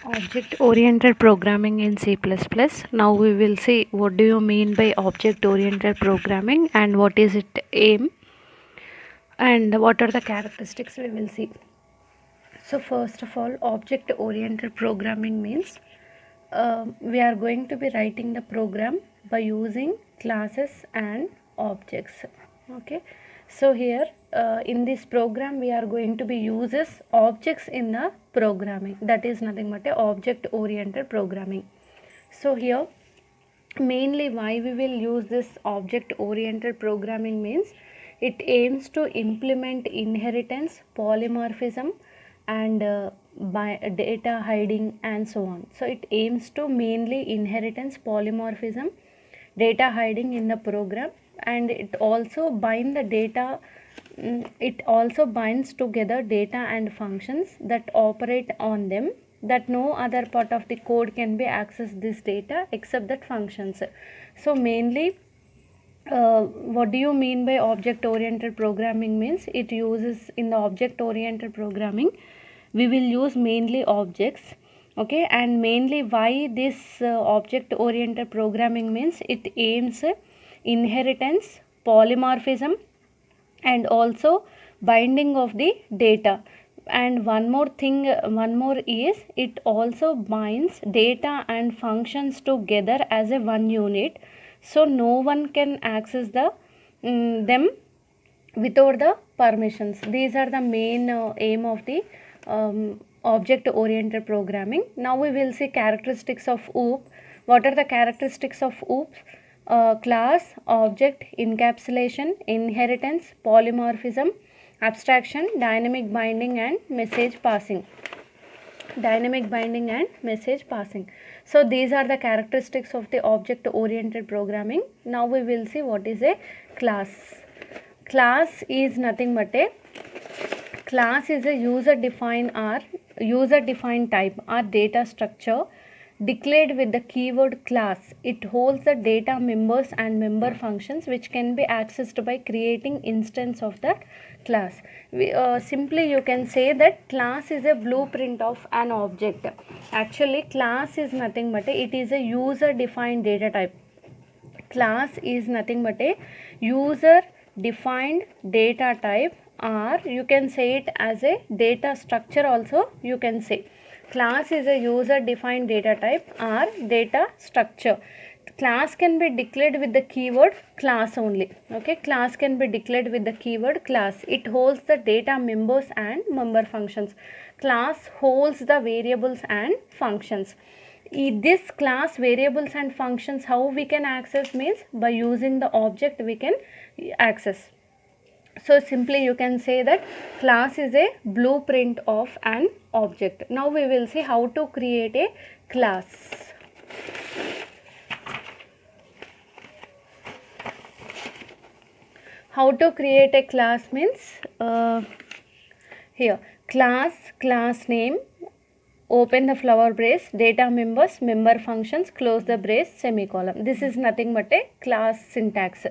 Object oriented programming in C++. Now we will see what do you mean by object oriented programming and what is it aim and what are the characteristics we will see. So first of all, object oriented programming means we are going to be writing the program by using classes and objects. Okay, so here in this program we are going to be uses objects in the programming, that is nothing but a object oriented programming. So here mainly why we will use this object oriented programming means it aims to implement inheritance, polymorphism and data hiding and so on. So it aims to mainly inheritance, polymorphism, data hiding in the program, and it also bind the data. It also binds together data and functions that operate on them, that no other part of the code can be accessed this data except that functions. So mainly what do you mean by object oriented programming means it uses in the object oriented programming we will use mainly objects. Okay, and mainly why this object oriented programming means it aims inheritance, polymorphism and also binding of the data. And one more thing, one more is it also binds data and functions together as a one unit, so no one can access the them without the permissions. These are the main aim of the object oriented programming. Now we will see characteristics of OOP. What are the characteristics of OOP? Class, object, encapsulation, inheritance, polymorphism, abstraction, dynamic binding and message passing. Dynamic binding and message passing. So these are the characteristics of the object oriented programming. Now we will see what is a class. Class is nothing but a class is a user defined type or data structure declared with the keyword class. It holds the data members and member functions which can be accessed by creating instance of that class. Simply you can say that class is a blueprint of an object. Actually class is nothing but it is a user defined data type. Class is nothing but a user defined data type, or you can say it as a data structure also you can say. Class is a user defined data type or data structure. Class can be declared with the keyword class only. Okay, class can be declared with the keyword class. It holds the data members and member functions. Class holds the variables and functions. This class variables and functions how we can access means by using the object we can access. So simply you can say that class is a blueprint of an object. Now we will see how to create a class. How to create a class means here class name, open the flower brace, data members, member functions, close the brace, semicolon. This is nothing but a class syntax.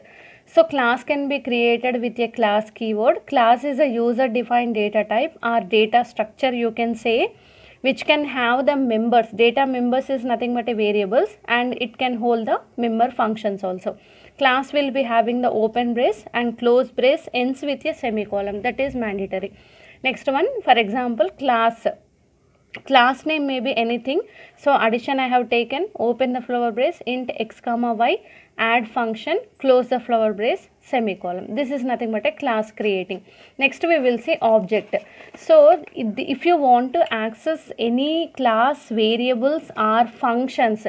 So class can be created with a class keyword. Class is a user defined data type or data structure you can say, which can have the members. Data members is nothing but a variables and it can hold the member functions also. Class will be having the open brace and close brace ends with a semicolon, that is mandatory. Next one, for example, class name may be anything. So addition I have taken, open the flower brace, int x comma y, add function, close the flower brace, semicolon. This is nothing but a class creating. Next we will see object. So if you want to access any class variables or functions,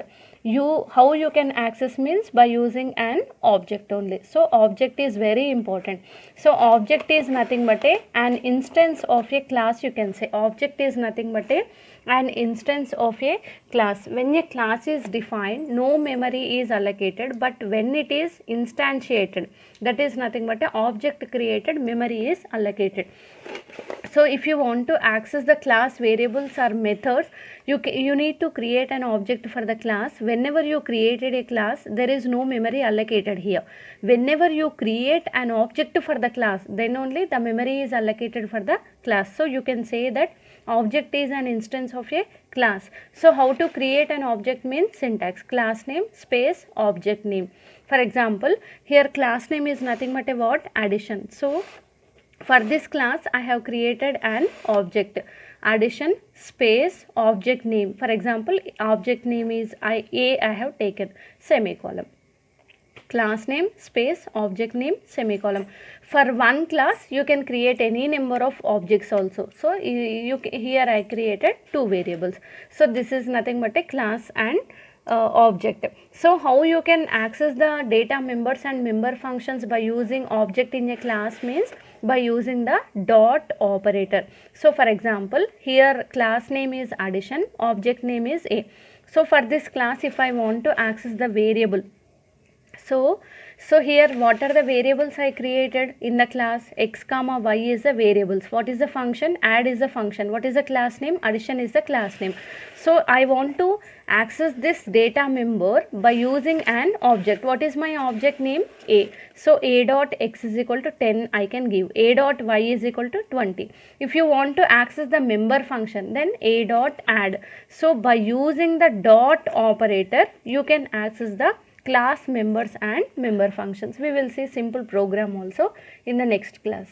how you can access means by using an object only. So object is very important. So object is nothing but an instance of a class you can say. Object is nothing but an instance of a class. When a class is defined, no memory is allocated, but when it is instantiated, that is nothing but a object created, memory is allocated. So if you want to access the class variables or methods, you need to create an object for the class. Whenever you created a class, there is no memory allocated here. Whenever you create an object for the class, then only the memory is allocated for the class. So you can say that object is an instance of a class. So how to create an object means syntax class name space object name. For example, here class name is nothing but a what? Addition. So for this class I have created an object addition space object name. For example, object name is I have taken semicolon, class name space object name semicolon. For one class you can create any number of objects also. So here I created two variables. So this is nothing but a class and object. So how you can access the data members and member functions by using object in a class means by using the dot operator. So for example, here class name is addition, object name is A. So for this class if I want to access the variable, so here what are the variables I created in the class? X comma y is the variables. What is the function? Add is the function. What is the class name? Addition is the class name. So I want to access this data member by using an object. What is my object name? A. So A dot x is equal to 10 I can give. A dot y is equal to 20. If you want to access the member function, then A dot add. So by using the dot operator you can access the class members and member functions. We will see simple program also in the next class.